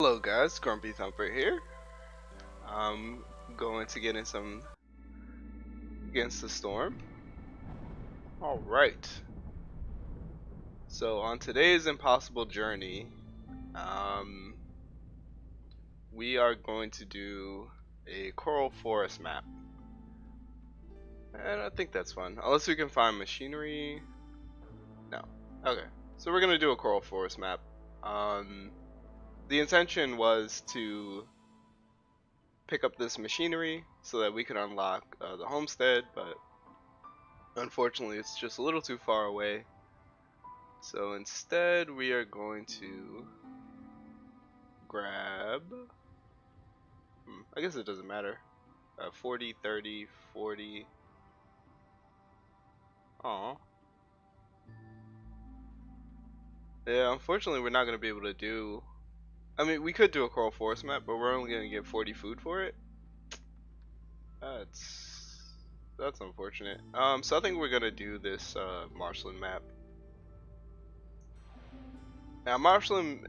Hello guys, Grumpy Thumper here. I'm going to get in some Against the Storm. Alright. So on today's impossible journey, we are going to do a coral forest map. And I think that's fun. Unless we can find machinery. No. Okay. So we're gonna do a coral forest map. The intention was to pick up this machinery so that we could unlock the homestead, but unfortunately it's just a little too far away. So instead we are going to grab, I guess it doesn't matter, 40, 30, 40. Aw. Yeah, unfortunately we're not going to be able to do, I mean we could do a coral forest map, but we're only going to get 40 food for it. That's unfortunate. So I think we're going to do this Marshland map. Now Marshland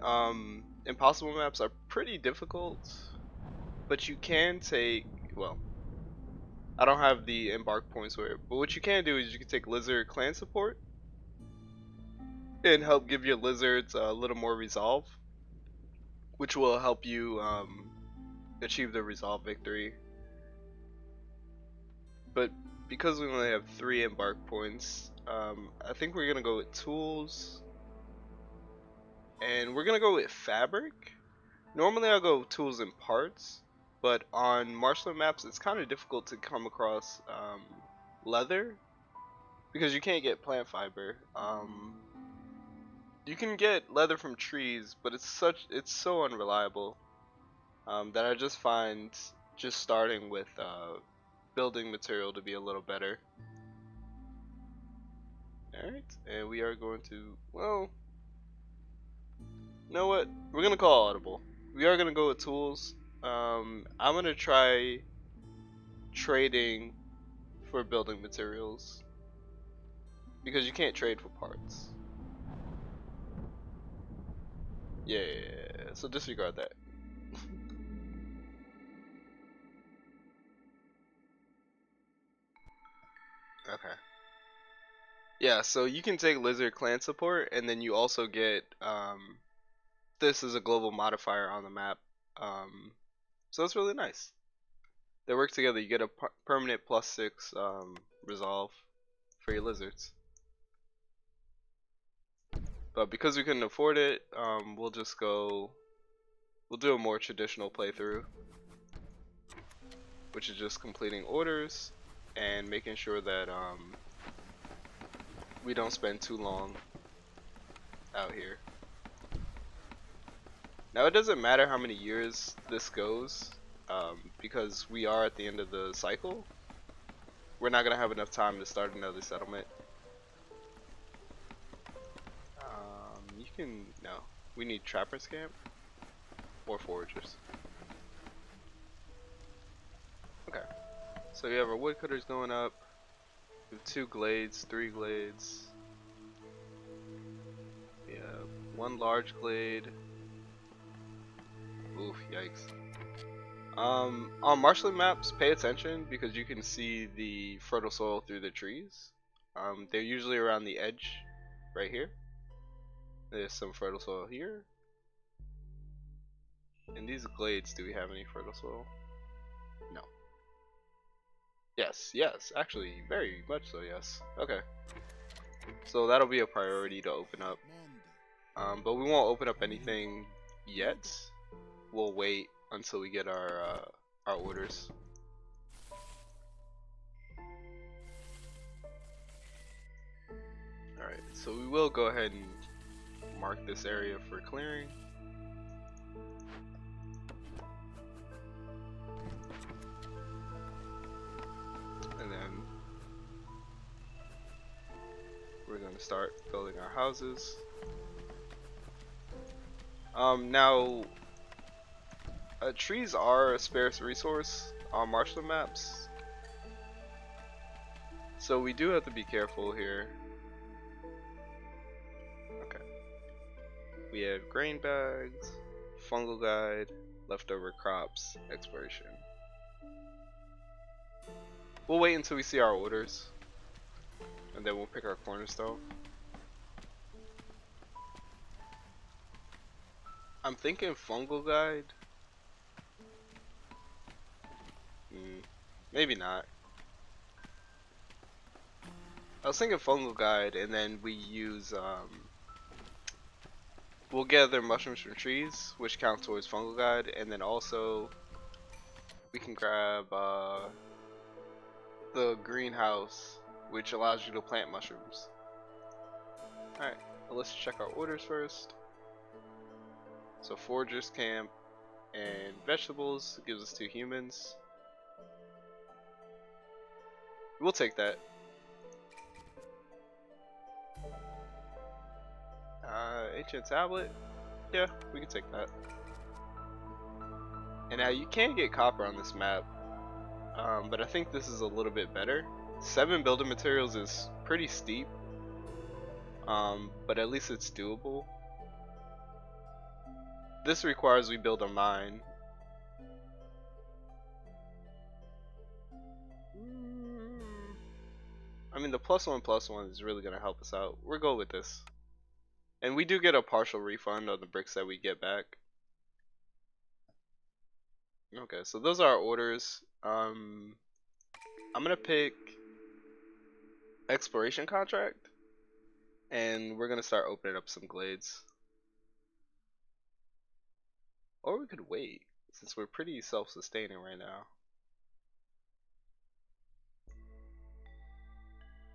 impossible maps are pretty difficult, but you can take, well, I don't have the embark points for it, but what you can do is you can take lizard clan support and help give your lizards a little more resolve, which will help you achieve the resolve victory. But because we only have 3 embark points, I think we're gonna go with tools, and we're gonna go with fabric. Normally I'll go tools and parts, but on Marshland maps it's kind of difficult to come across leather because you can't get plant fiber. You can get leather from trees, but it's so unreliable that I just find just starting with building material to be a little better. Alright, and we are going to, well, you know what? We're gonna call audible. We are gonna go with tools. I'm gonna try trading for building materials because you can't trade for parts. Yeah, so disregard that. Okay. Yeah, so you can take lizard clan support, and then you also get this is a global modifier on the map. So it's really nice. They work together. You get a permanent +6 resolve for your lizards. But because we couldn't afford it, we'll do a more traditional playthrough, which is just completing orders and making sure that we don't spend too long out here. Now it doesn't matter how many years this goes, because we are at the end of the cycle. We're not gonna have enough time to start another settlement. No, we need trappers camp or foragers. Okay, so we have our woodcutters going up. We have 2 glades, 3 glades. We have 1 large glade. Oof, yikes. On Marshland maps, pay attention because you can see the fertile soil through the trees. They're usually around the edge, right here. There's some fertile soil here. In these glades, do we have any fertile soil? No. Yes, actually, very much so, yes. Okay. So that'll be a priority to open up. But we won't open up anything yet. We'll wait until we get our orders. Alright, so we will go ahead and mark this area for clearing. And then we're going to start building our houses. Now, trees are a scarce resource on Marshland maps, so we do have to be careful here. Okay. We have grain bags, fungal guide, leftover crops, exploration. We'll wait until we see our orders, and then we'll pick our cornerstone. I'm thinking fungal guide. Maybe not. I was thinking fungal guide, and then we use we'll gather mushrooms from trees, which count towards fungal guide, and then also we can grab the greenhouse, which allows you to plant mushrooms. Alright, well, let's check our orders first. So foragers camp and vegetables gives us 2 humans. We'll take that. Ancient tablet, yeah, we can take that. And now you can get copper on this map, but I think this is a little bit better. 7 building materials is pretty steep, but at least it's doable. This requires we build a mine. I mean, the +1/+1 is really gonna help us out. We're going with this. And we do get a partial refund on the bricks that we get back. Okay, so those are our orders. I'm gonna pick exploration contract, and we're gonna start opening up some glades. Or we could wait, since we're pretty self-sustaining right now.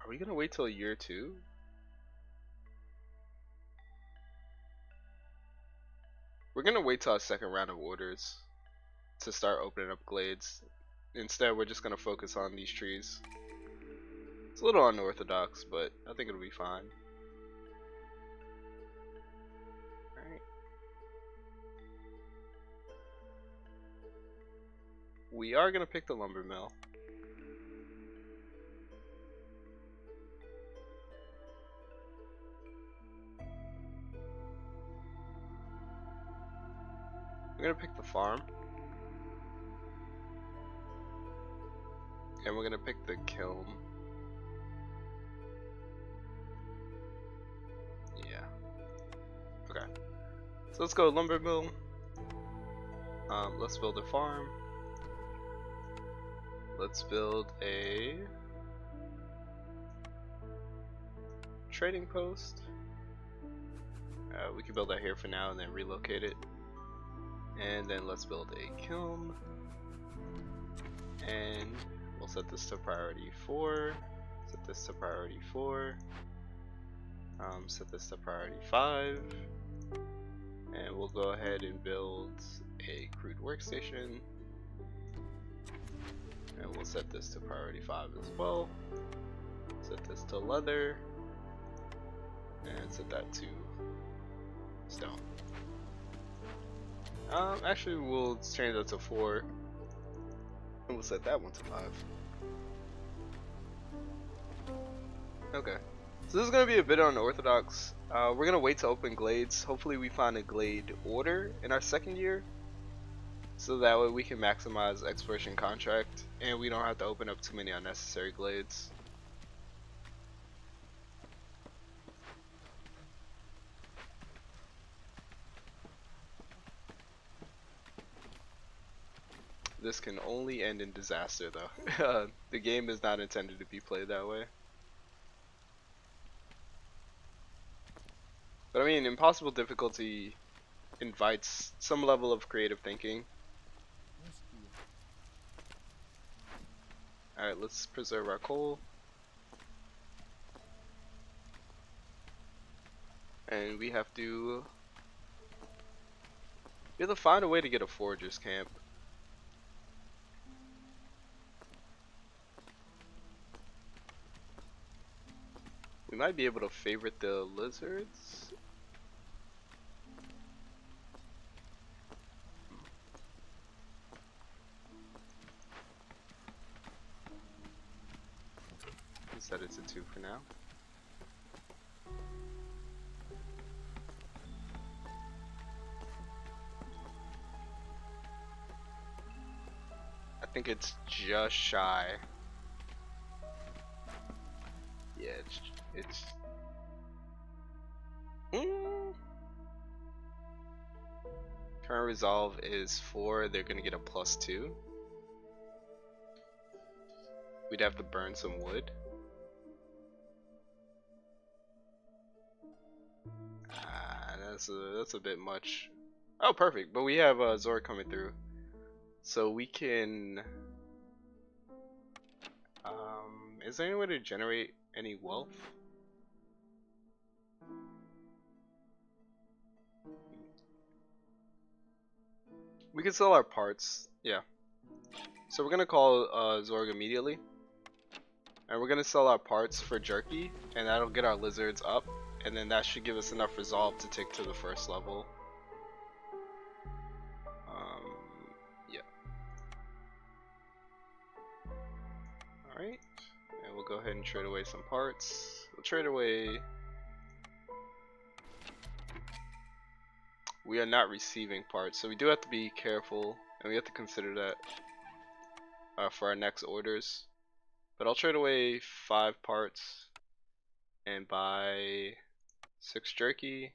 Are we gonna wait till year 2? We're gonna wait till our second round of orders to start opening up glades. Instead, we're just gonna focus on these trees. It's a little unorthodox, but I think it'll be fine. Alright. We are gonna pick the lumber mill. We're gonna pick the farm. And we're gonna pick the kiln. Yeah. Okay. So let's go lumber mill. Let's build a farm. Let's build a trading post. We can build that here for now and then relocate it. And then let's build a kiln. And we'll set this to priority 4. Set this to priority 4. Set this to priority 5. And we'll go ahead and build a crude workstation. And we'll set this to priority 5 as well. Set this to leather. And set that to stone. Actually, we'll change that to 4. And we'll set that one to 5. Okay. So this is going to be a bit unorthodox. We're going to wait to open glades. Hopefully we find a glade order in our second year. So that way we can maximize exploration contract. And we don't have to open up too many unnecessary glades. This can only end in disaster though. The game is not intended to be played that way. But I mean, impossible difficulty invites some level of creative thinking. Alright, let's preserve our coal. And we have to find a way to get a forager's camp. We might be able to favorite the lizards. Set it to 2 for now. think it's just shy. Yeah, it's current resolve is 4. They're gonna get a +2. We'd have to burn some wood. That's a bit much. Oh, perfect. But we have Zor coming through, so we can. Is there any way to generate any wealth? We can sell our parts. Yeah. So we're gonna call Zorg immediately, and we're gonna sell our parts for jerky, and that'll get our lizards up, and then that should give us enough resolve to take to the first level. Yeah. Alright, and we'll go ahead and trade away some parts. We'll trade away. We are not receiving parts, so we do have to be careful, and we have to consider that for our next orders. But I'll trade away 5 parts and buy 6 jerky,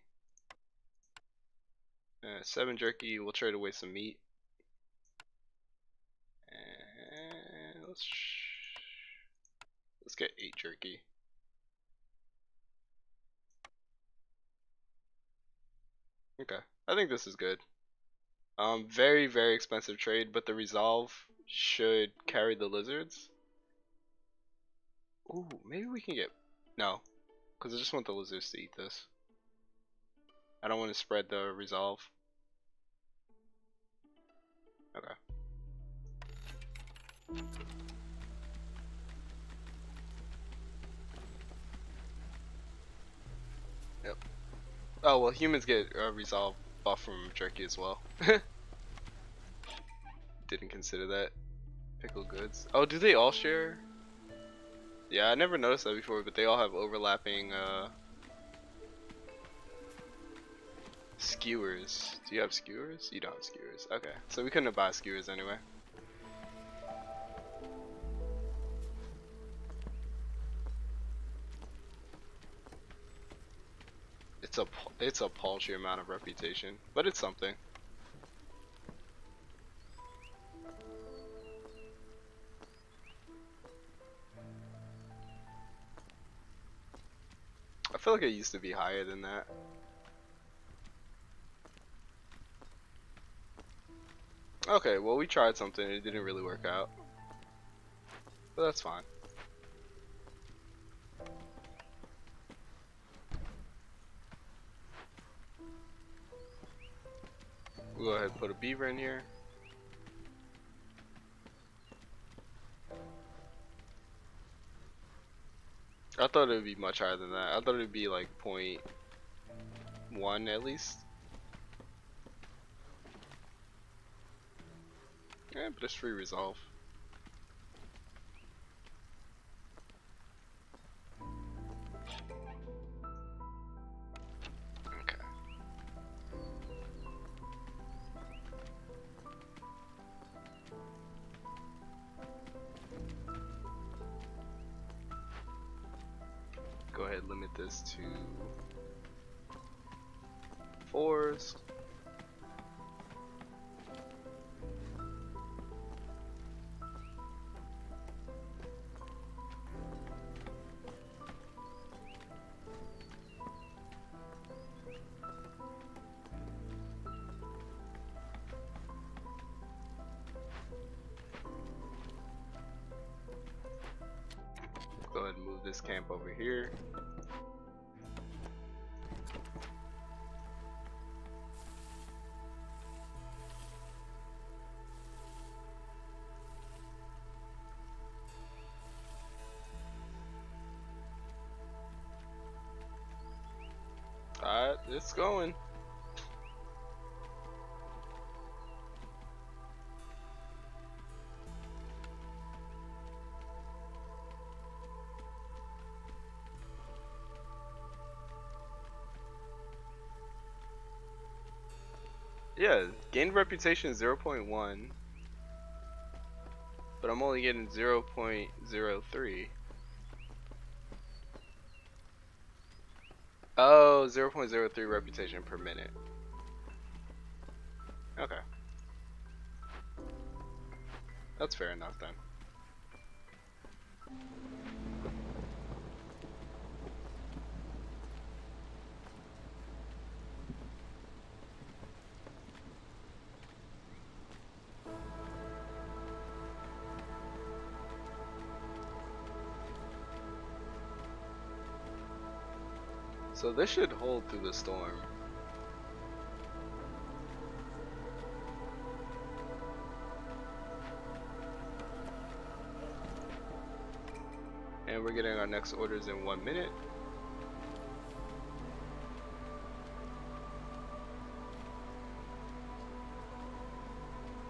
7 jerky. We'll trade away some meat, and let's get 8 jerky. Okay, I think this is good. Very, very expensive trade, but the resolve should carry the lizards. Ooh, maybe we can get... No, because I just want the lizards to eat this. I don't want to spread the resolve. Okay. Yep. Oh, well, humans get resolve buff from jerky as well. Didn't consider that. Pickled goods. Oh, do they all share? Yeah, I never noticed that before, but they all have overlapping skewers. Do you have skewers? You don't have skewers. Okay, so we couldn't have bought skewers anyway. It's a paltry amount of reputation, but it's something. I feel like it used to be higher than that. Okay, well, we tried something, it didn't really work out, but that's fine. We'll go ahead and put a beaver in here. I thought it would be much higher than that. I thought it would be like 0.1 at least. Yeah, but it's free resolve. Okay. Go ahead and limit this to 4s. Go ahead and move this camp over here. Alright, it's going. Yeah, gained reputation 0.1. but I'm only getting 0.03. Oh, 0.03 reputation per minute. Okay. That's fair enough then. So this should hold through the storm. And we're getting our next orders in 1 minute.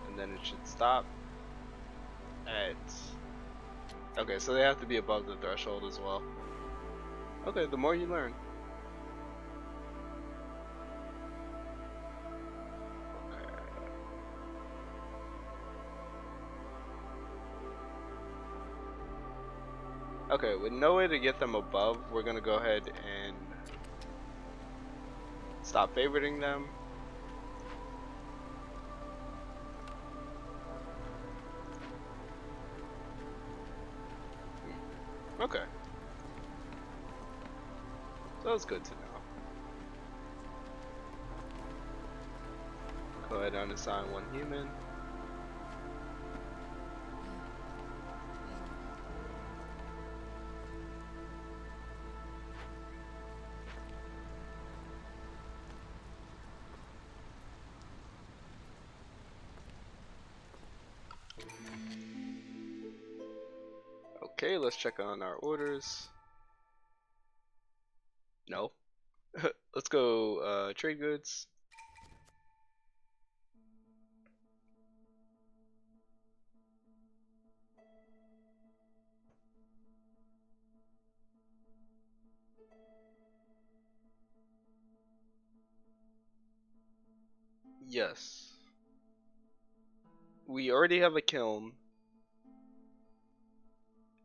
And then it should stop at... Okay, so they have to be above the threshold as well. Okay, the more you learn. Okay, with no way to get them above, we're gonna go ahead and stop favoriting them. Okay. So that's good to know. Go ahead and assign 1 human. Okay, let's check on our orders. No. Let's go trade goods. Yes. We already have a kiln.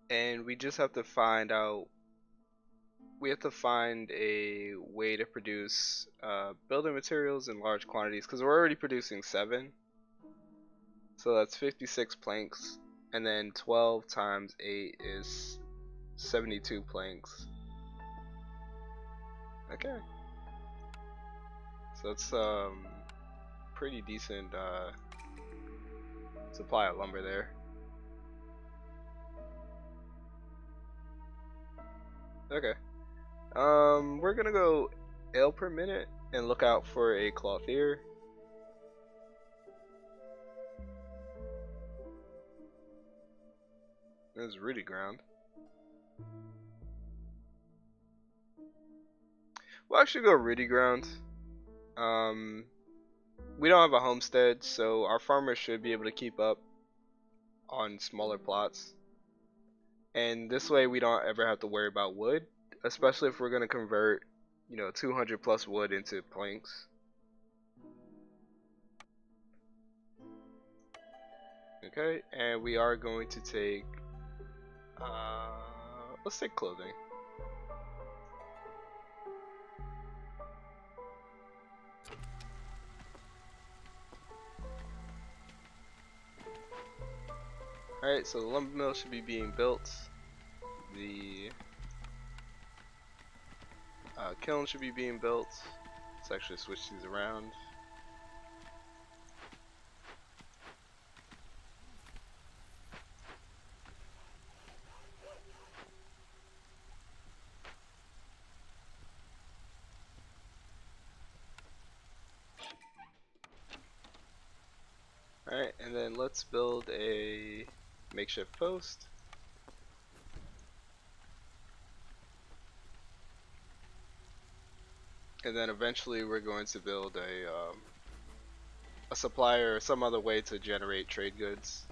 And we just have to find out, we have to find a way to produce building materials in large quantities, because we're already producing 7. So that's 56 planks, and then 12 times 8 is 72 planks. Okay. So that's pretty decent supply of lumber there. Okay. We're gonna go ale per minute and look out for a clothier. There's rooty ground. We'll actually go rooty ground. We don't have a homestead, so our farmers should be able to keep up on smaller plots. And this way we don't ever have to worry about wood, especially if we're going to convert, 200 plus wood into planks. Okay, and we are going to take, let's take clothing. Alright, so the lumber mill should be being built. The kiln should be being built. Let's actually switch these around. Alright, and then let's build a makeshift post. And then eventually we're going to build a supplier or some other way to generate trade goods.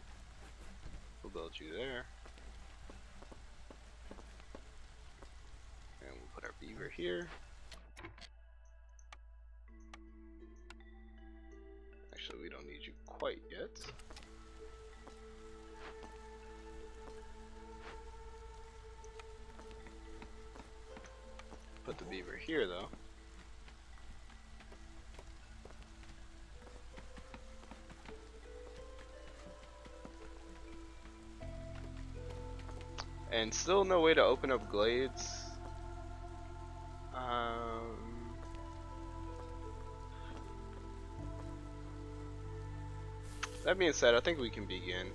We'll build you there. And we'll put our beaver here. Actually, we don't need you quite yet. put the beaver here though. And still no way to open up glades. That being said, I think we can begin.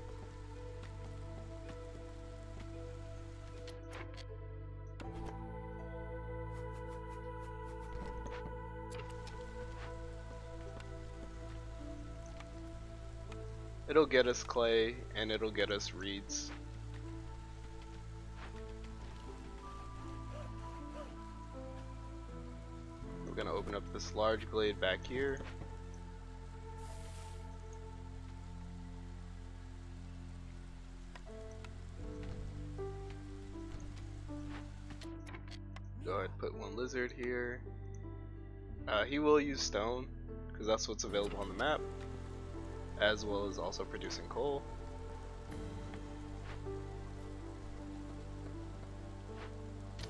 It'll get us clay and it'll get us reeds. We're gonna open up this large glade back here. Go ahead, put one lizard here. He will use stone because that's what's available on the map, as well as also producing coal.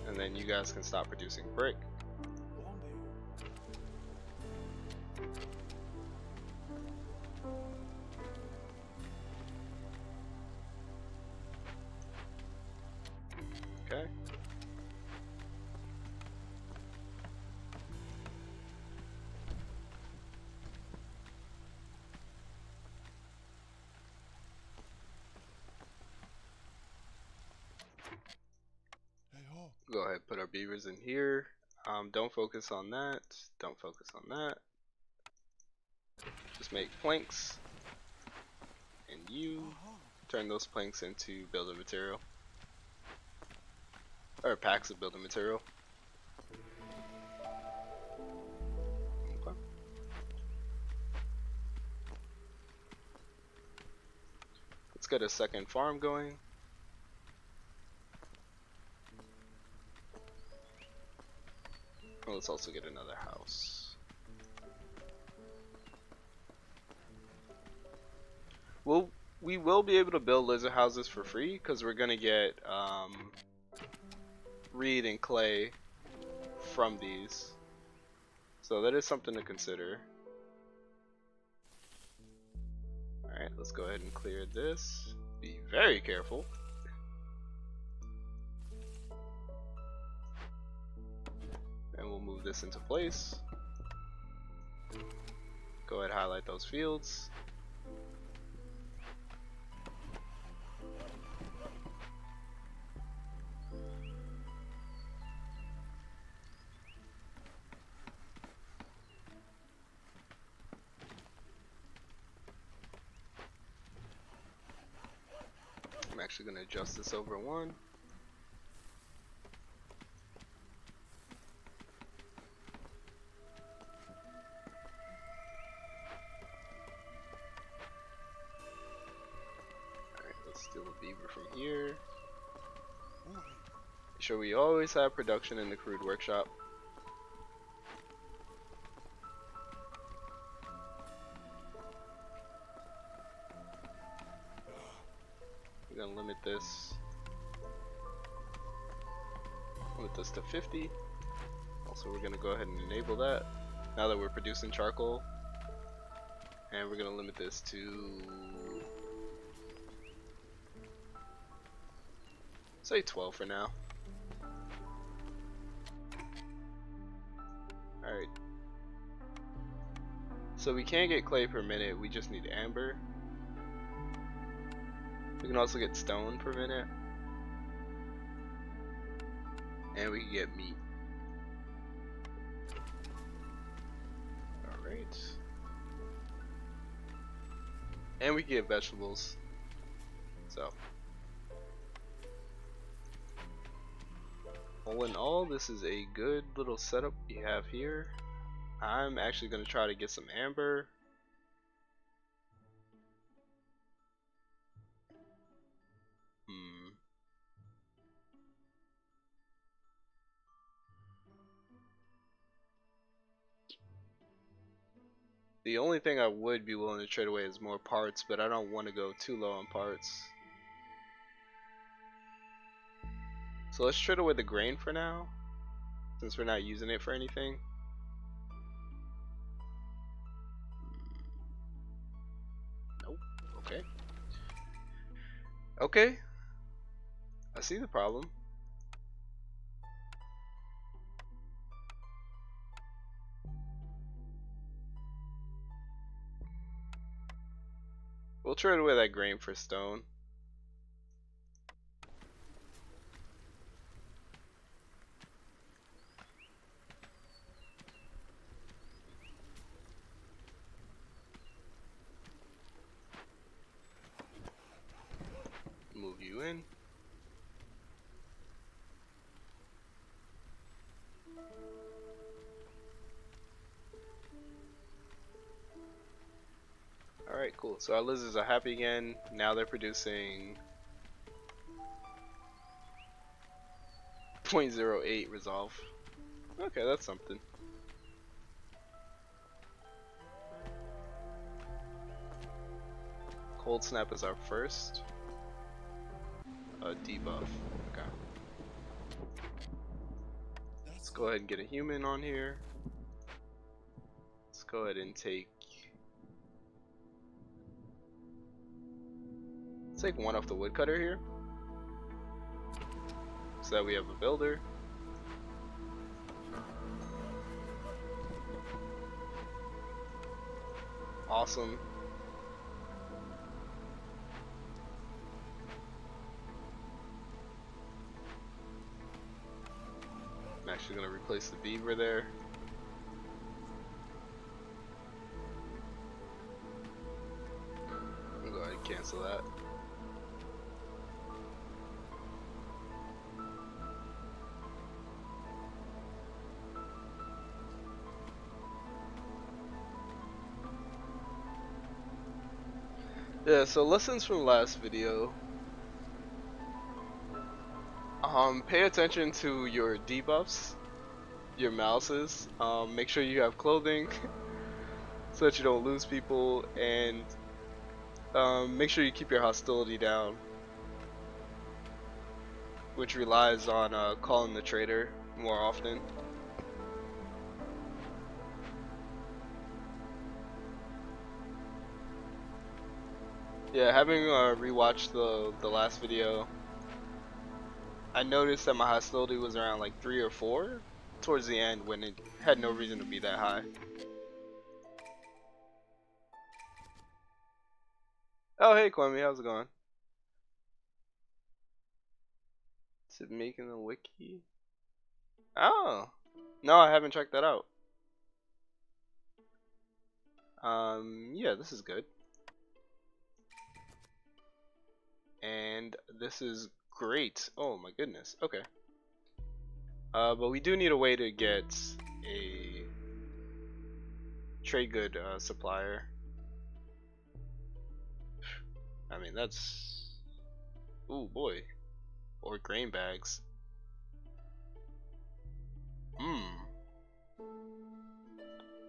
And then you guys can stop producing brick. Okay. Go ahead, put our beavers in here. Don't focus on that. Don't focus on that. Just make planks. And you turn those planks into building material. Or packs of building material. Okay. Let's get a second farm going. Let's also get another house. We will be able to build lizard houses for free because we're gonna get reed and clay from these, so that is something to consider. Alright, let's go ahead and clear this. Be very careful. And we'll move this into place. Go ahead, highlight those fields. I'm actually going to adjust this over 1. Steal a beaver from here. Make sure we always have production in the crude workshop. We're gonna limit this to 50. Also, we're gonna go ahead and enable that now that we're producing charcoal, and we're gonna limit this to say 12 for now. Alright. So we can't get clay per minute, we just need amber. We can also get stone per minute. And we can get meat. Alright. And we can get vegetables. So all in all, this is a good little setup we have here. I'm actually going to try to get some amber. The only thing I would be willing to trade away is more parts, but I don't want to go too low on parts. So let's trade away the grain for now. since we're not using it for anything. Nope. Okay. Okay. I see the problem. We'll trade away that grain for stone. Move you in. Alright, cool. So our lizards are happy again. Now they're producing 0.08 resolve. Okay, that's something. Cold snap is our first debuff. Okay. Let's go ahead and get a human on here. Let's go ahead and take one off the woodcutter here, so that we have a builder. Awesome. I'm actually gonna replace the beaver there. I'll go ahead and cancel that. Yeah, so lessons from last video. Pay attention to your debuffs, your mouses. Make sure you have clothing so that you don't lose people, and make sure you keep your hostility down, which relies on calling the trader more often. Yeah, having rewatched the last video, I noticed that my hostility was around like 3 or 4 towards the end when it had no reason to be that high. Oh, hey Kwame, how's it going? Is it making the wiki? Oh, no, I haven't checked that out. Yeah, this is good. And this is great. Oh my goodness. Okay. But we do need a way to get a trade good supplier. I mean, that's... Ooh, boy. Or grain bags.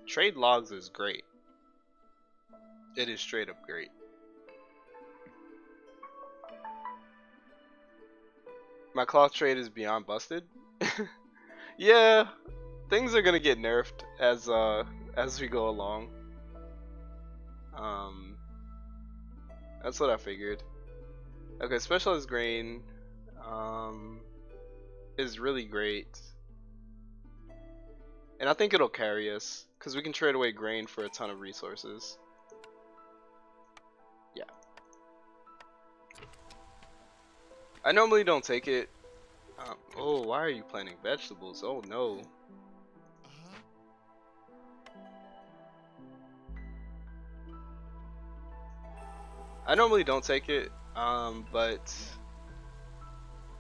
Trade logs is great. It is straight up great. My cloth trade is beyond busted. Yeah, things are gonna get nerfed as we go along. That's what I figured. Okay, specialized grain is really great, and I think it'll carry us because we can trade away grain for a ton of resources. Yeah. I normally don't take it. Oh, why are you planting vegetables? Oh no. I normally don't take it, but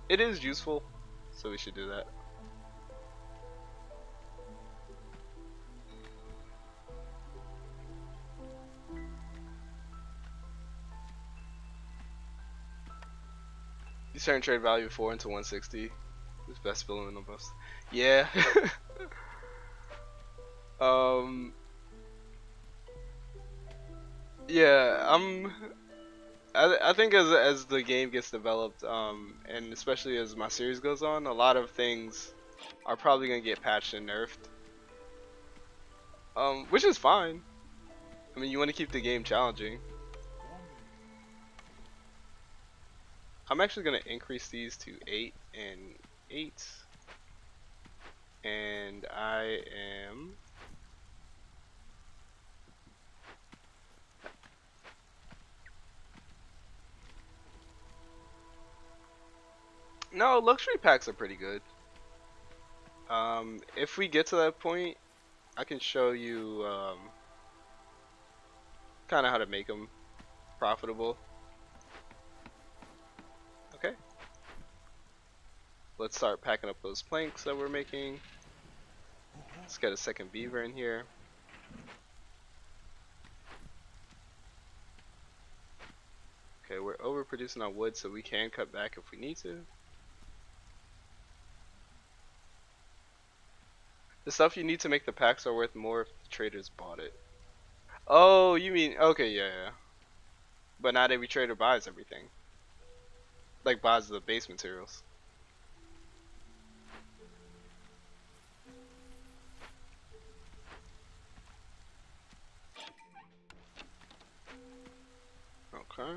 it is useful, so we should do that. You turn trade value 4 into 160. It's best billing almost. Yeah. Yeah, I think as the game gets developed, and especially as my series goes on, a lot of things are probably gonna get patched and nerfed. Which is fine. I mean, you want to keep the game challenging. I'm actually gonna increase these to 8 and 8, and I am. No, luxury packs are pretty good. If we get to that point, I can show you kind of how to make them profitable. Okay. Let's start packing up those planks that we're making. Let's get a second beaver in here. Okay, we're overproducing on wood, so we can cut back if we need to. The stuff you need to make the packs are worth more if the traders bought it. Oh, you mean, okay, yeah. But not every trader buys everything. Like buys the base materials. Okay.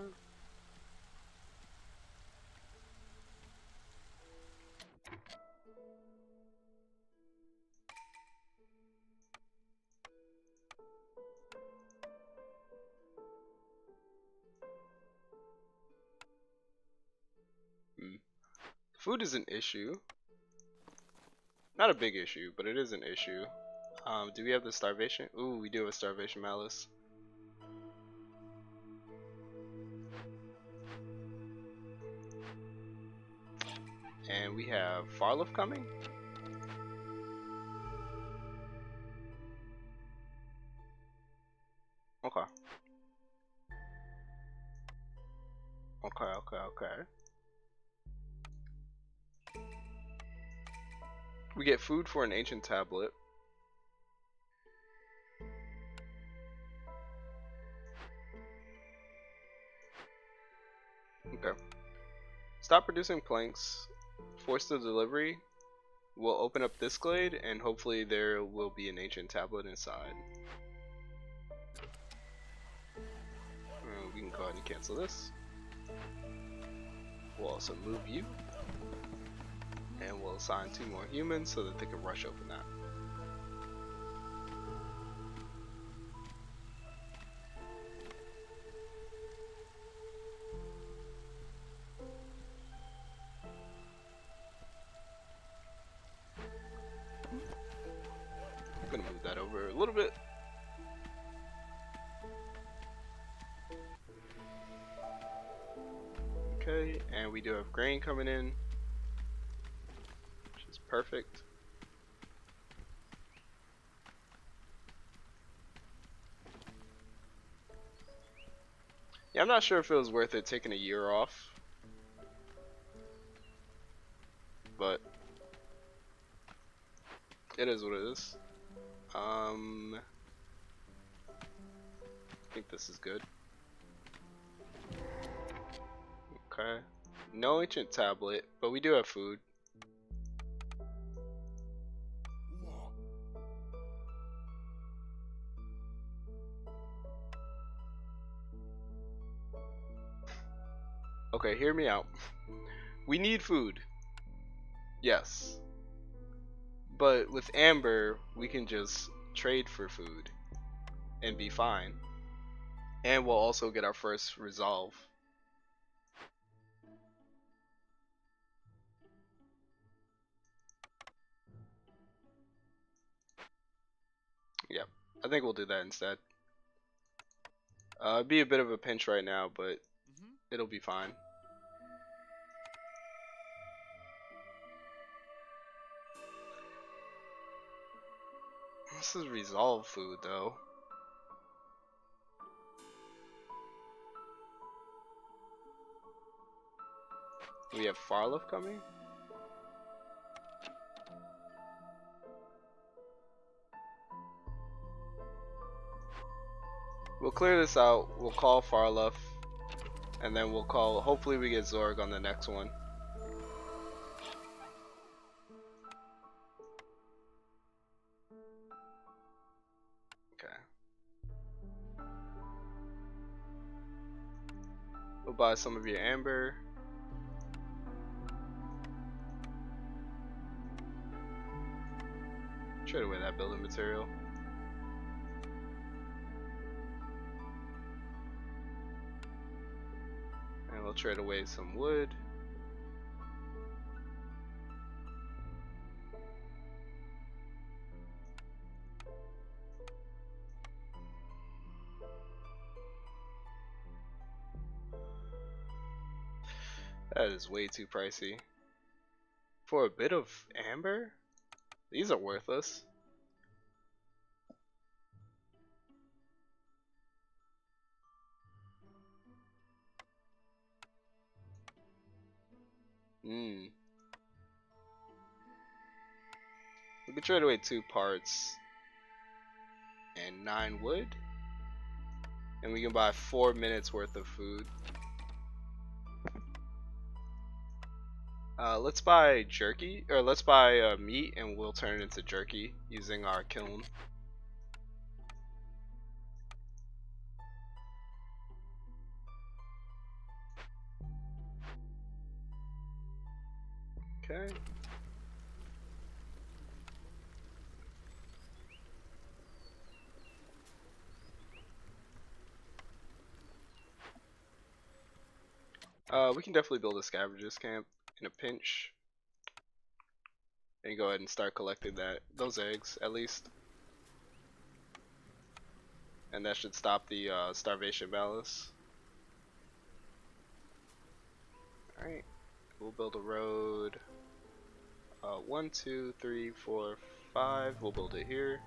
Food is an issue. Not a big issue, but it is an issue. Do we have the starvation? Ooh, we do have a starvation malice. And we have Farloff coming. Okay. Okay. We get food for an ancient tablet. Okay. Stop producing planks. Force the delivery. We'll open up this glade, and hopefully there will be an ancient tablet inside. We can go ahead and cancel this. We'll also move you. And we'll assign 2 more humans so that they can rush open that. I'm gonna move that over a little bit. Okay, and we do have grain coming in, which is perfect. Yeah, I'm not sure if it was worth it taking a year off, but it is what it is. I think this is good. Okay. No ancient tablet, but we do have food. Okay, hear me out. We need food. Yes. But with Amber, we can just trade for food and be fine. And we'll also get our first resolve. Yep, I think we'll do that instead. It'd be a bit of a pinch right now, but it'll be fine. This is resolve food though. We have Farloff coming. We'll clear this out. We'll call Farloff, and then we'll call. Hopefully, we get Zorg on the next one. We'll buy some of your amber. Trade away that building material. And we'll trade away some wood. That is way too pricey. For a bit of amber? These are worthless. We could trade away 2 parts and 9 wood. And we can buy 4 minutes worth of food. Let's buy jerky, or let's buy meat and we'll turn it into jerky using our kiln. Okay. We can definitely build a scavenger's camp in a pinch. And go ahead and start collecting those eggs at least. And that should stop the starvation balance. Alright. We'll build a road. 1, 2, 3, 4, 5. We'll build it here.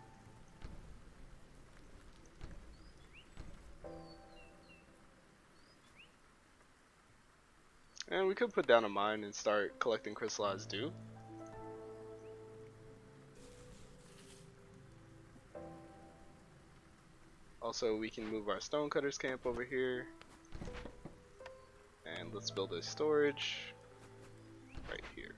And we could put down a mine and start collecting crystallized dew. Also, we can move our stonecutter's camp over here. And let's build a storage right here.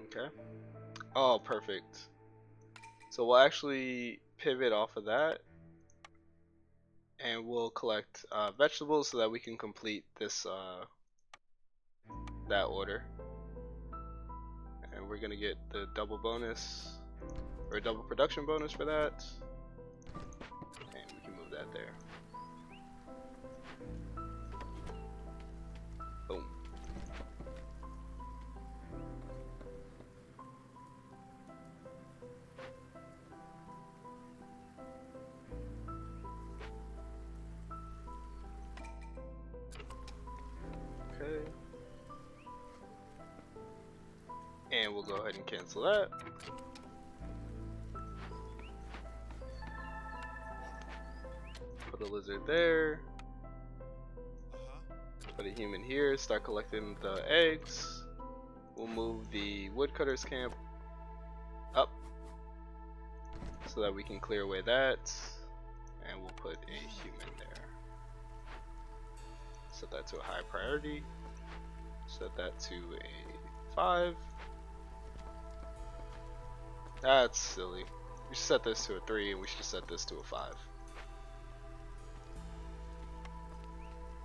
Okay. Oh, perfect. So we'll actually pivot off of that. And we'll collect vegetables so that we can complete this that order. And we're gonna get the double bonus or double production bonus for that. And we can move that there. Boom. Okay. And we'll go ahead and cancel that. Put a lizard there. Put a human here. Start collecting the eggs. We'll move the woodcutter's camp up so that we can clear away that. And we'll put a human there. Set that to a high priority. Set that to a 5. That's silly. We should set this to a 3 and we should set this to a 5.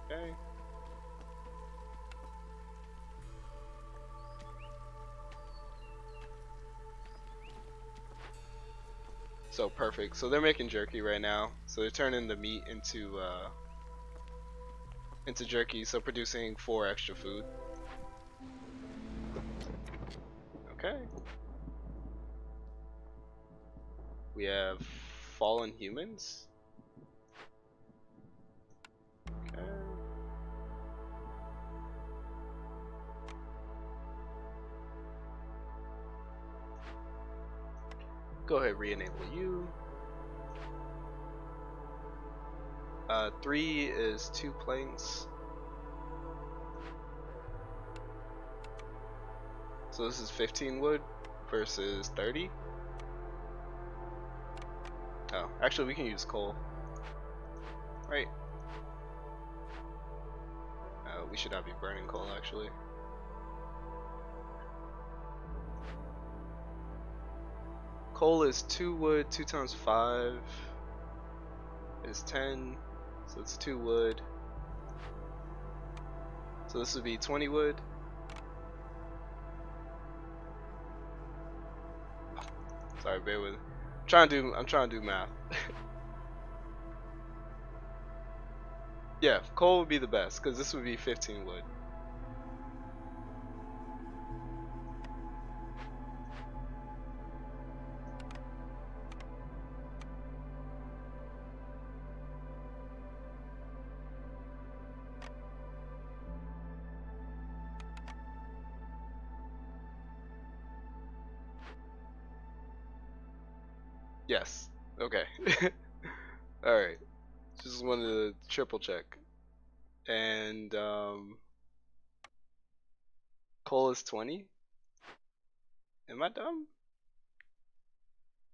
Okay. So perfect. So they're making jerky right now. So they're turning the meat into jerky, so producing 4 extra food. Okay. We have fallen humans. Okay. Go ahead, re-enable you. 3 is 2 planks. So this is 15 wood versus 30. Oh, actually we can use coal. Right. We should not be burning coal actually. Coal is 2 wood, 2 times 5 is 10, so it's 2 wood. So this would be 20 wood. Sorry, bear with me. I'm trying to do math. Yeah, coal would be the best because this would be 15 wood. Yes. Okay. Alright. Just wanted to triple check. And coal is 20? Am I dumb?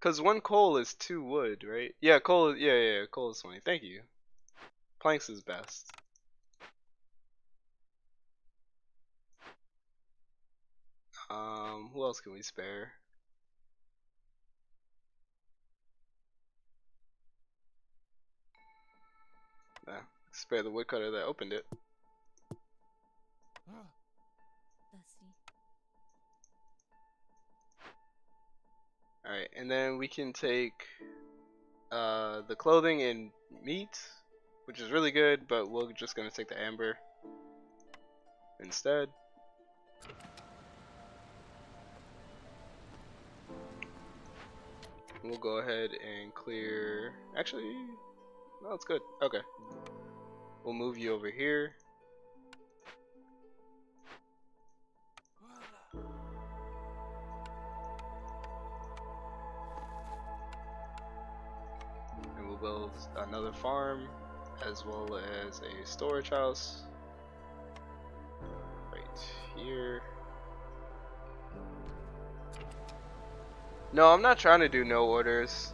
Cause 1 coal is 2 wood, right? Yeah, coal. Yeah. Coal is 20. Thank you. Planks is best. Who else can we spare? Nah, spare the woodcutter that opened it. Alright, and then we can take the clothing and meat, which is really good, but we're just gonna take the amber instead. We'll go ahead and clear. Actually, no, it's good. Okay, we'll move you over here. And we'll build another farm as well as a storage house right here. No, I'm not trying to do no orders.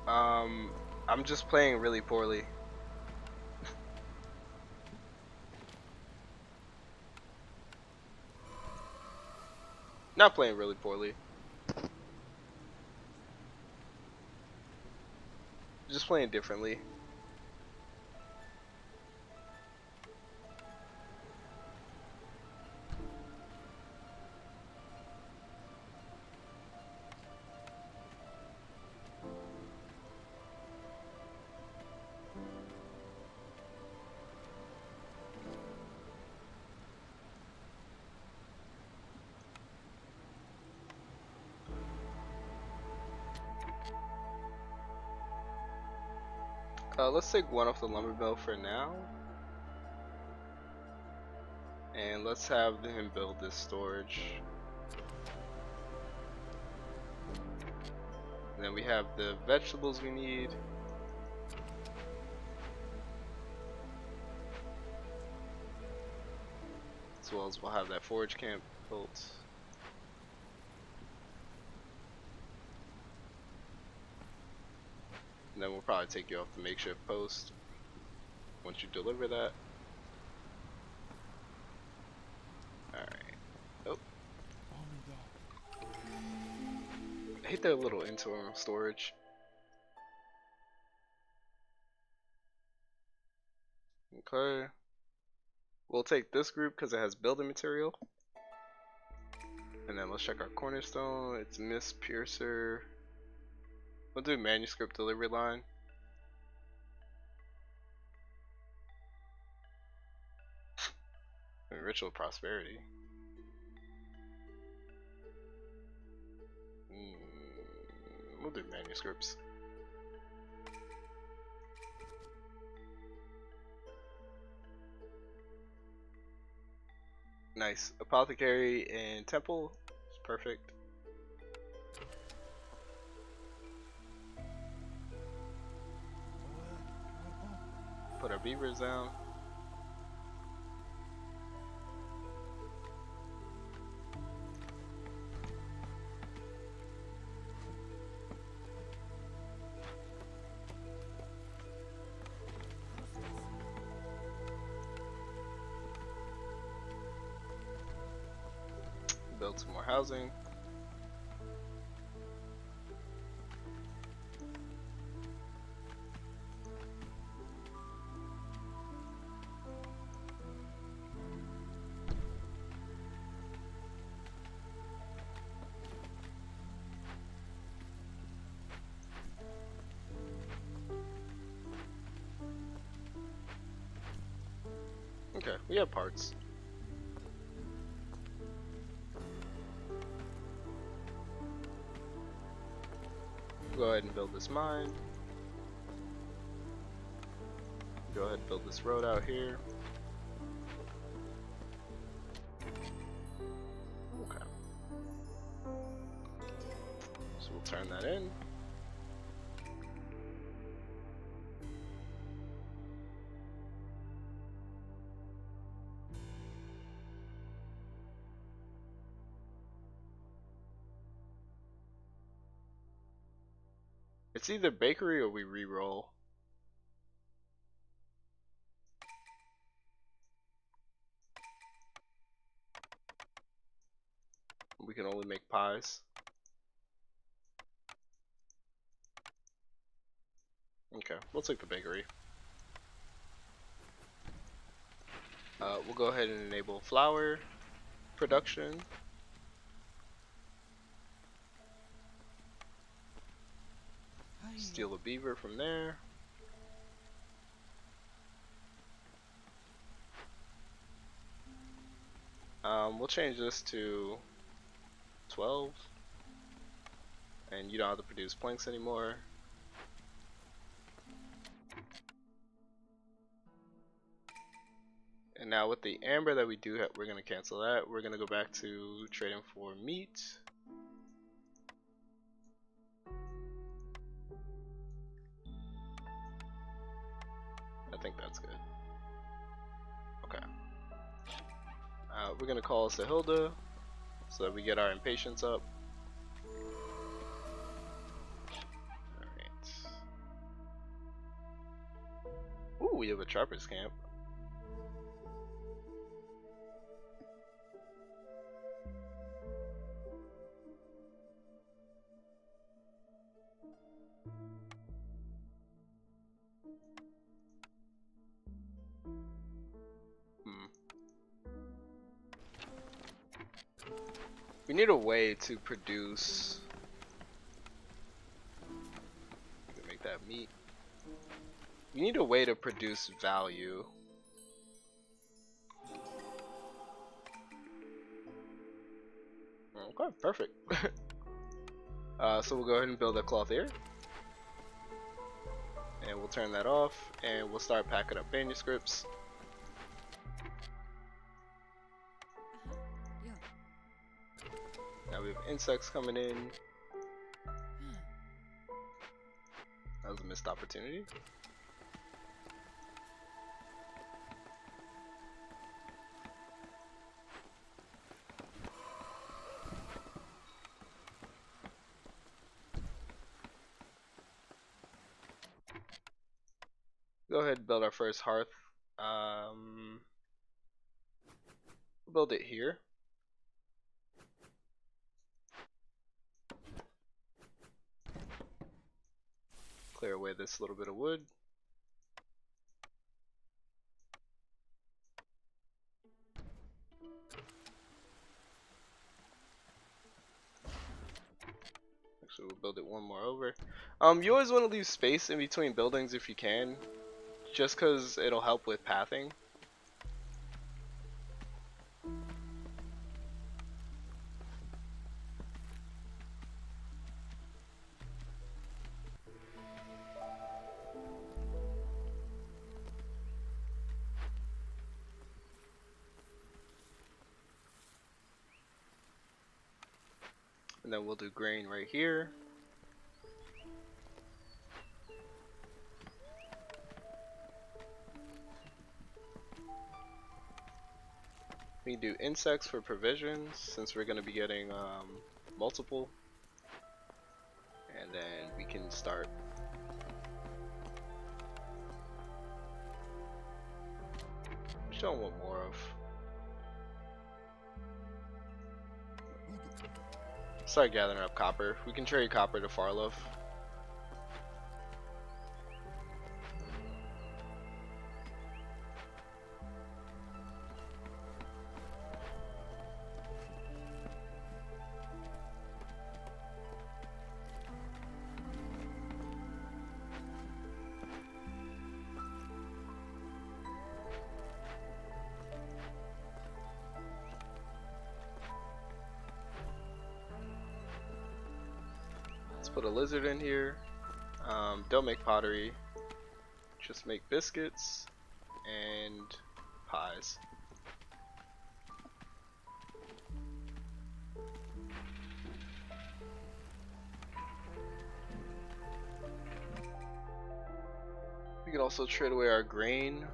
I'm just playing really poorly. Not playing really poorly. Just playing differently. Let's take one off the lumber mill for now. And let's have him build this storage. And then we have the vegetables we need. As well as we'll have that forage camp built. And then we'll probably take you off the makeshift post once you deliver that. Alright. Oh. I hate that little internal storage. Okay. We'll take this group because it has building material. And then let's check our cornerstone. It's Miss Piercer. We'll do manuscript delivery line. And ritual prosperity. We'll do manuscripts. Nice. Apothecary and temple. It's perfect. Put our beavers down. Build some more housing. Okay, we have parts. Go ahead and build this mine. Go ahead and build this road out here. Okay. So we'll turn that in. It's either bakery or we re-roll. We can only make pies. Okay, we'll take the bakery. We'll go ahead and enable flour production. Steal a beaver from there. We'll change this to 12. And you don't have to produce planks anymore. And now with the amber that we do have, we're going to cancel that. We're going to go back to trading for meat. I think that's good. Okay. We're going to call Sahilda so that we get our impatience up. Alright. Ooh, we have a trapper's camp. We need a way to produce. Make that meat. We need a way to produce value. Okay, perfect. So we'll go ahead and build a cloth here. And we'll turn that off and we'll start packing up manuscripts. Now we have insects coming in. That was a missed opportunity. Go ahead and build our first hearth. Build it here. Clear away this little bit of wood. Actually, we'll build it one more over. You always want to leave space in between buildings if you can, just because it'll help with pathing. And then we'll do grain right here. We can do insects for provisions since we're going to be getting multiple. And then we can start. Which I don't want more of. Start gathering up copper. We can trade copper to Farloaf. put a lizard in here. Don't make pottery. Just make biscuits and pies. We can also trade away our grain.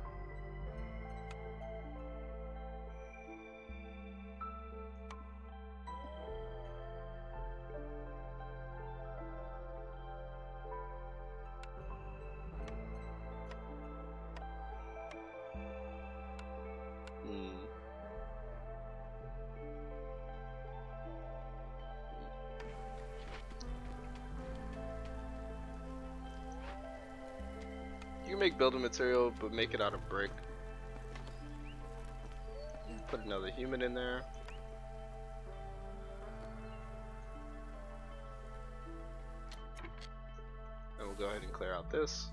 You can make building material, but make it out of brick. Put another human in there. And we'll go ahead and clear out this.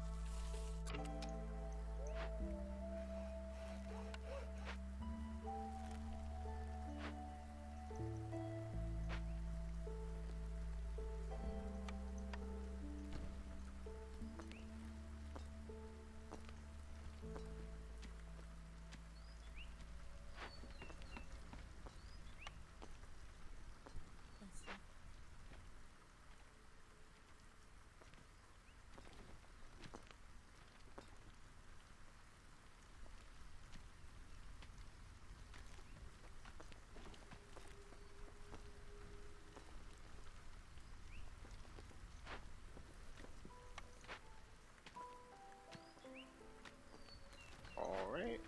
Alright.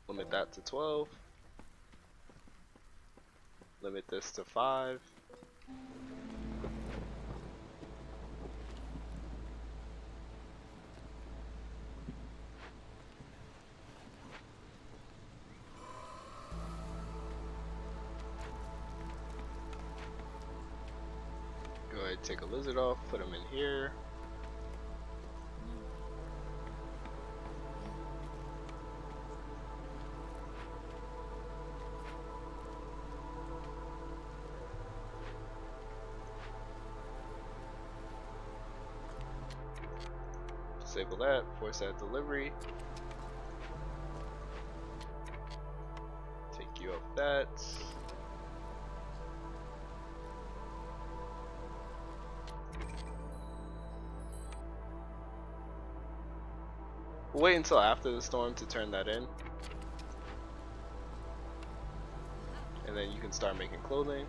Limit that to 12. Limit this to 5. Go ahead, take a lizard off, put him in here. Disable that, force that delivery. Take you off that. We'll wait until after the storm to turn that in. And then you can start making clothing.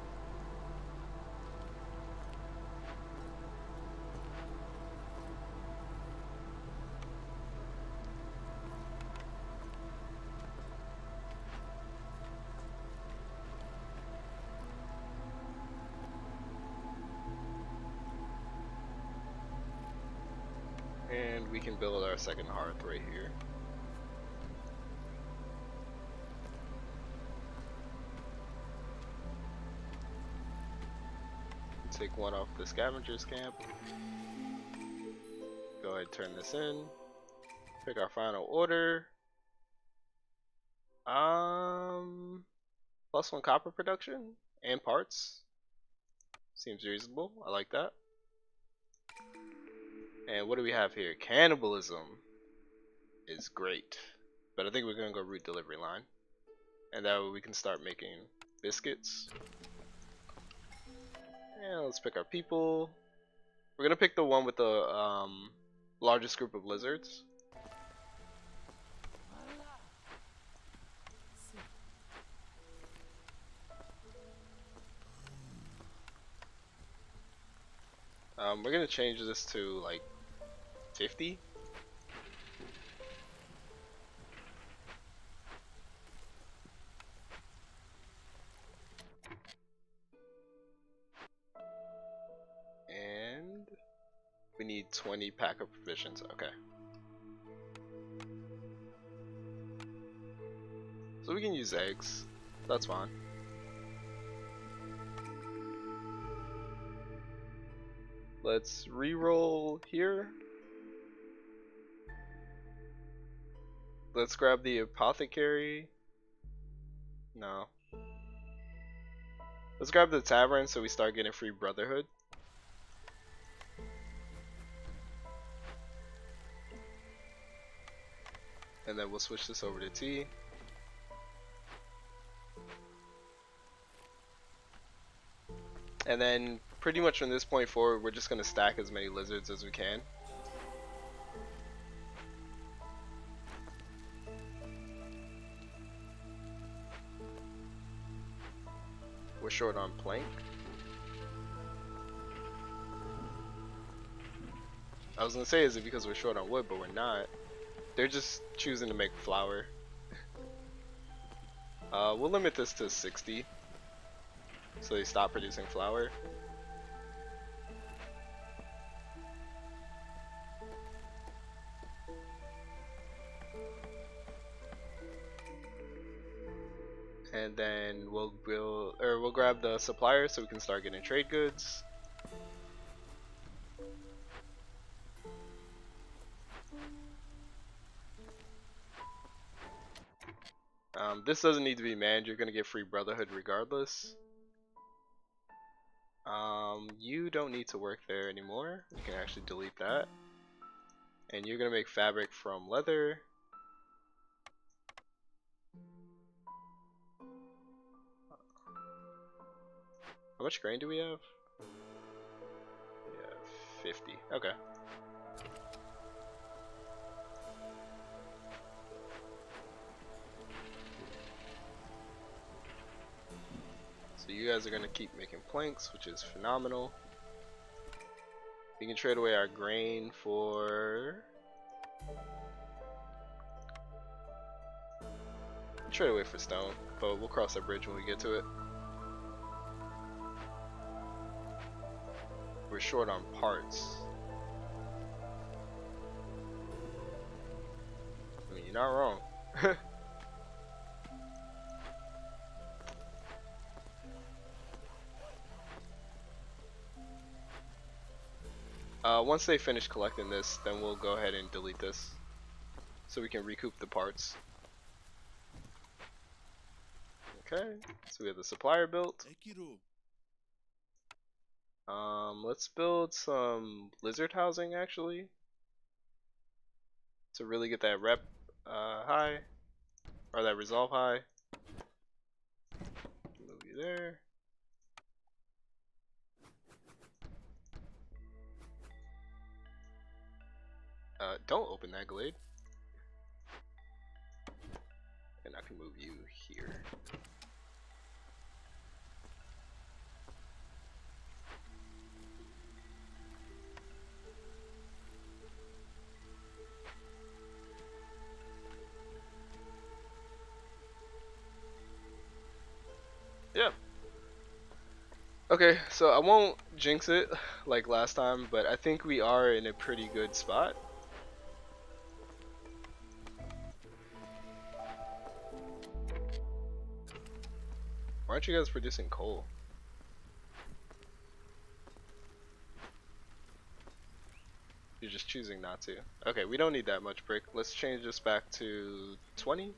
And we can build our second hearth right here. Take one off the scavengers camp. Go ahead, turn this in. Pick our final order. +1 copper production and parts. Seems reasonable. I like that. And what do we have here? Cannibalism is great, but I think we're gonna go route delivery line, and that way we can start making biscuits. And let's pick our people. We're gonna pick the one with the largest group of lizards. We're gonna change this to like 50. And we need 20 pack of provisions. Okay. So we can use eggs. That's fine. Let's re-roll here. Let's grab the apothecary. No. Let's grab the tavern so we start getting free brotherhood. And then we'll switch this over to tea. And then pretty much from this point forward, we're just going to stack as many lizards as we can. We're short on plank. I was going to say, is it because we're short on wood, but we're not. They're just choosing to make flour. We'll limit this to 60. So they stop producing flour. And then we'll grab the supplier so we can start getting trade goods. This doesn't need to be manned, you're gonna get free brotherhood regardless. You don't need to work there anymore. You can actually delete that. And you're gonna make fabric from leather. How much grain do we have? Yeah, 50. Okay. So you guys are gonna keep making planks, which is phenomenal. We can trade away our grain for... Trade away for stone, but we'll cross that bridge when we get to it. We're short on parts. I mean, you're not wrong. Once they finish collecting this, then we'll go ahead and delete this so we can recoup the parts. Okay, so we have the supplier built. Let's build some lizard housing actually to really get that rep high, or that resolve high. Move you there. Don't open that glade. And I can move you here. Yeah. Okay, so I won't jinx it like last time, but I think we are in a pretty good spot. Why aren't you guys producing coal? You're just choosing not to. Okay, we don't need that much brick. Let's change this back to 20.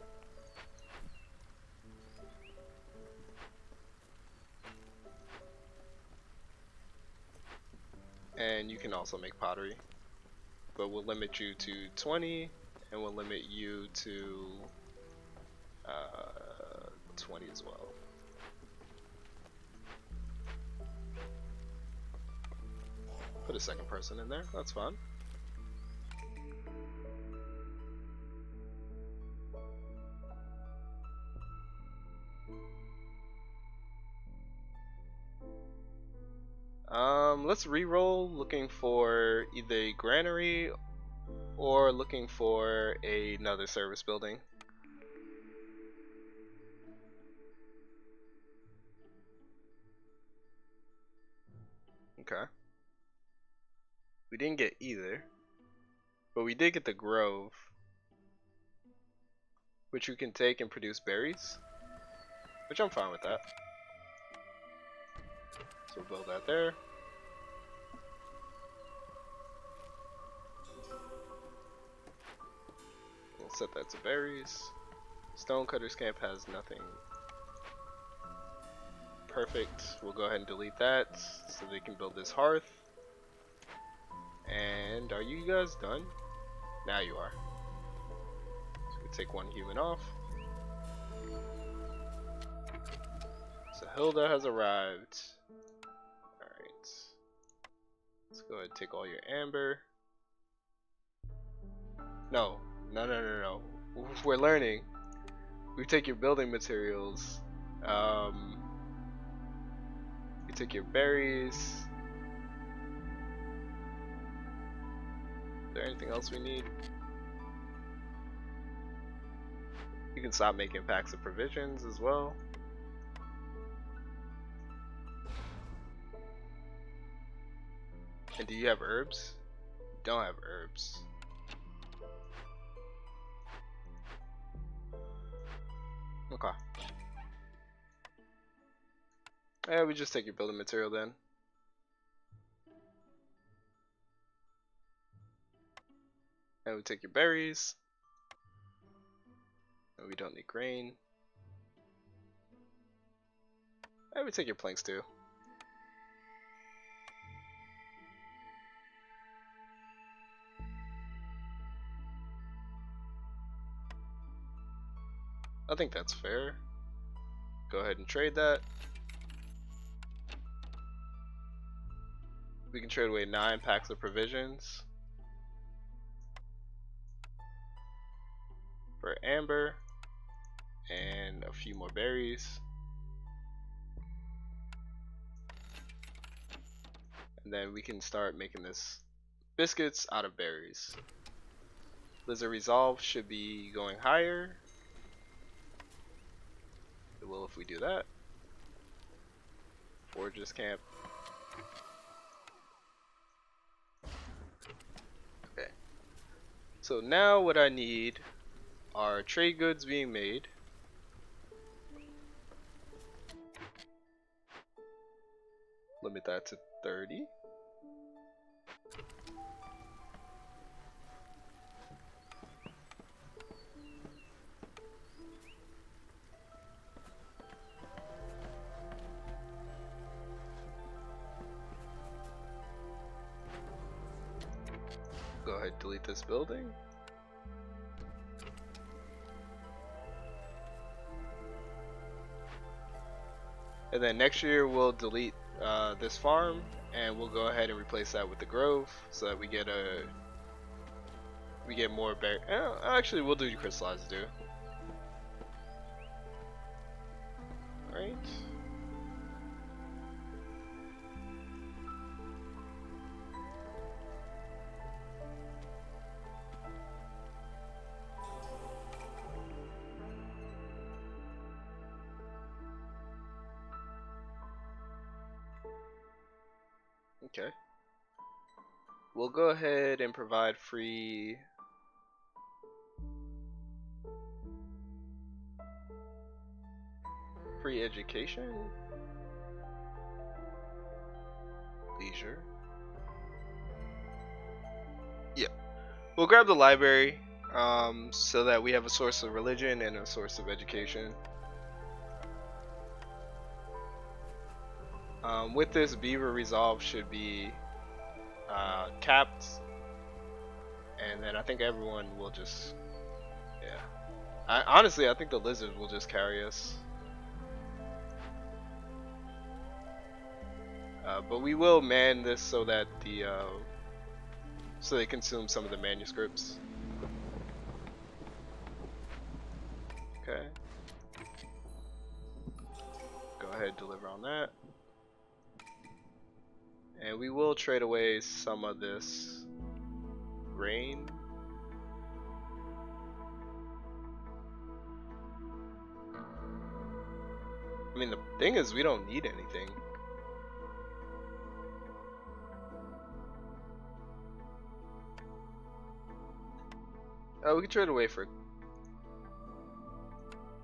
And you can also make pottery. But we'll limit you to 20, and we'll limit you to 20 as well. Put a second person in there, that's fine. Let's re-roll looking for either a granary or looking for another service building. Okay. We didn't get either, but we did get the grove, which you can take and produce berries, which I'm fine with that. So we'll build that there. We'll set that to berries. Stonecutter's camp has nothing. Perfect. perfect. We'll go ahead and delete that so they can build this hearth. And are you guys done? Now you are. So we take one human off. So Hilda has arrived. Alright. Let's go ahead and take all your amber. No. We're learning. We take your building materials. You take your berries. Is there anything else we need? You can stop making packs of provisions as well. And do you have herbs? You don't have herbs. Okay. Yeah, we just take your building material then. And we take your berries. And we don't need grain. And we take your planks too. I think that's fair. Go ahead and trade that. We can trade away 9 packs of provisions for amber and a few more berries. And then we can start making this biscuits out of berries. Lizard Resolve should be going higher. It will if we do that. Forges camp. Okay. So now what I need are trade goods being made. Limit that to 30. Go ahead and delete this building. And then next year we'll delete this farm and we'll go ahead and replace that with the grove so that we get more berry. Actually, we'll do crystallized too. All right. Okay. We'll go ahead and provide free education, leisure. Yeah, we'll grab the library so that we have a source of religion and a source of education. With this, beaver resolve should be capped, and then I think everyone will just, yeah. Honestly, I think the lizards will just carry us. But we will man this so that so they consume some of the manuscripts. Okay. Go ahead, deliver on that. And we will trade away some of this grain. I mean, the thing is, we don't need anything. Oh, we can trade away for.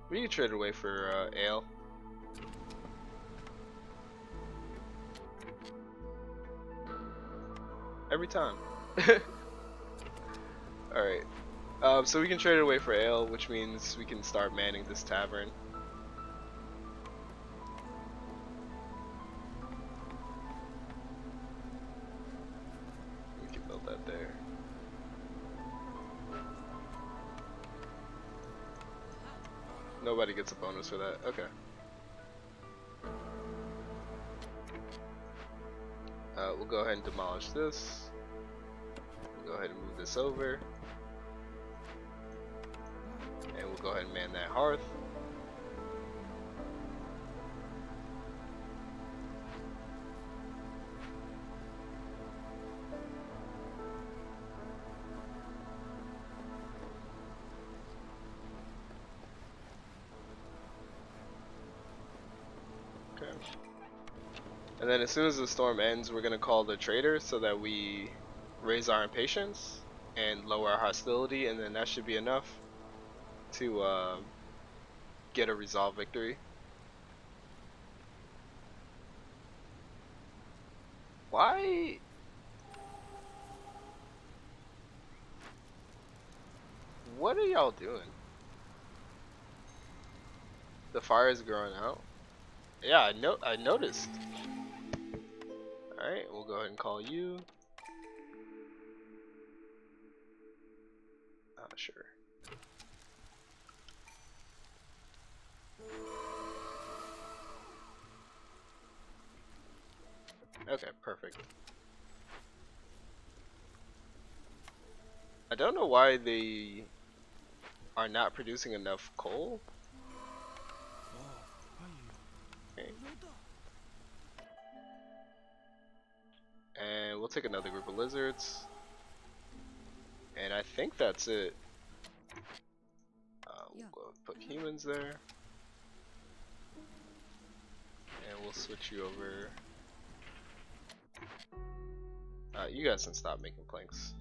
We can trade away for ale. Every time. Alright. So we can trade it away for ale, which means we can start manning this tavern. Nobody gets a bonus for that. Okay. We'll go ahead and demolish this. We'll go ahead and move this over. And we'll go ahead and man that hearth. Okay. And then as soon as the storm ends, we're gonna call the trader so that we raise our impatience and lower our hostility, and then that should be enough to get a resolve victory. Why? What are y'all doing? The fire is growing out. Yeah, I noticed. Alright, we'll go ahead and call you. Sure. Okay, perfect. I don't know why they are not producing enough coal. Okay. And we'll take another group of lizards. And I think that's it. We'll go put humans there. And we'll switch you over. You guys can stop making planks.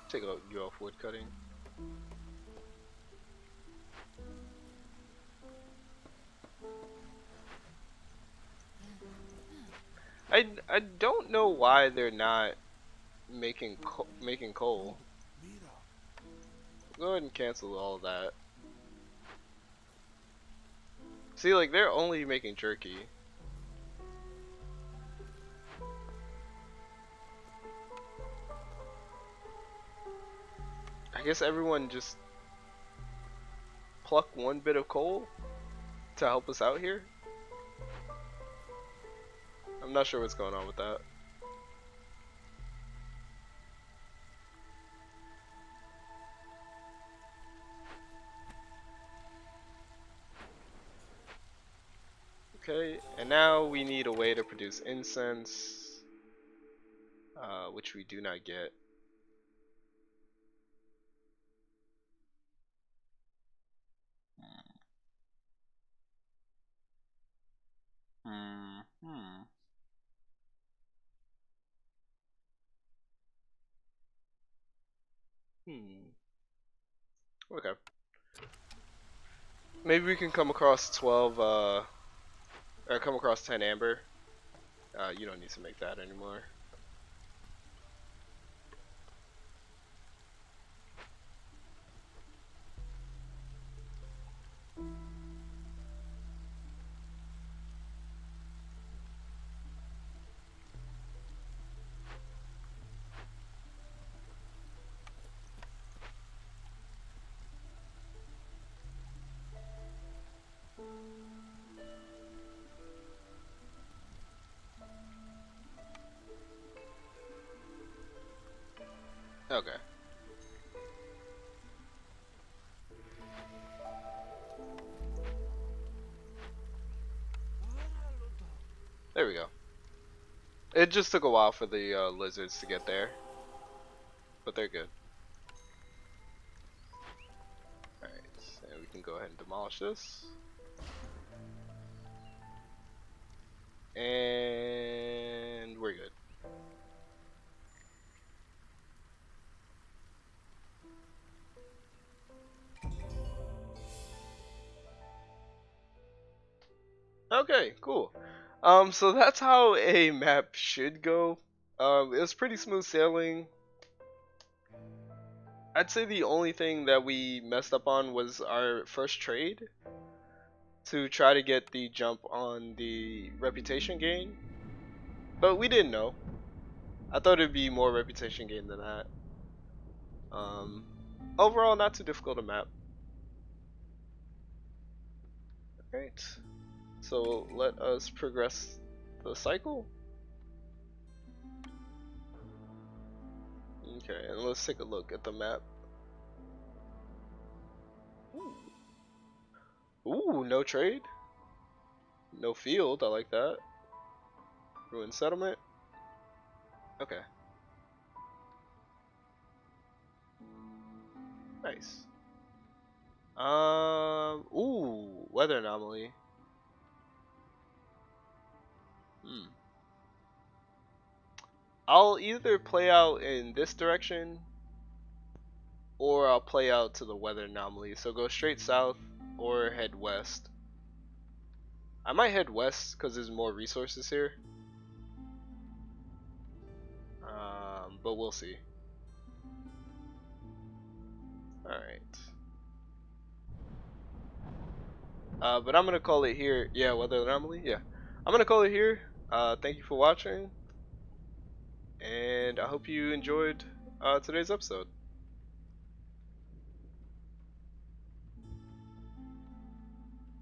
Take you off wood cutting. I don't know why they're not making coal. Go ahead and cancel all of that. See, like, they're only making jerky. I guess everyone just pluck one bit of coal to help us out here. I'm not sure what's going on with that. Okay, and now we need a way to produce incense, which we do not get. Okay. Maybe we can come across 12, or come across 10 amber. You don't need to make that anymore. Okay. There we go. It just took a while for the lizards to get there, but they're good. Alright, and we can go ahead and demolish this. And we're good. Okay, cool. So that's how a map should go. It was pretty smooth sailing. I'd say the only thing that we messed up on was our first trade to try to get the jump on the reputation gain. But we didn't know. I thought it'd be more reputation gain than that. Um, Overall, not too difficult a map. Alright, so let us progress the cycle. Okay, and let's take a look at the map. Ooh, no trade. No field, I like that. Ruined settlement. Okay. Nice. Ooh, weather anomaly. Hmm. I'll either play out in this direction or I'll play out to the weather anomaly. So go straight south or head west. I might head west because there's more resources here. But we'll see. Alright. But I'm gonna call it here. Yeah, weather anomaly. Yeah, I'm gonna call it here. Thank you for watching, and I hope you enjoyed today's episode.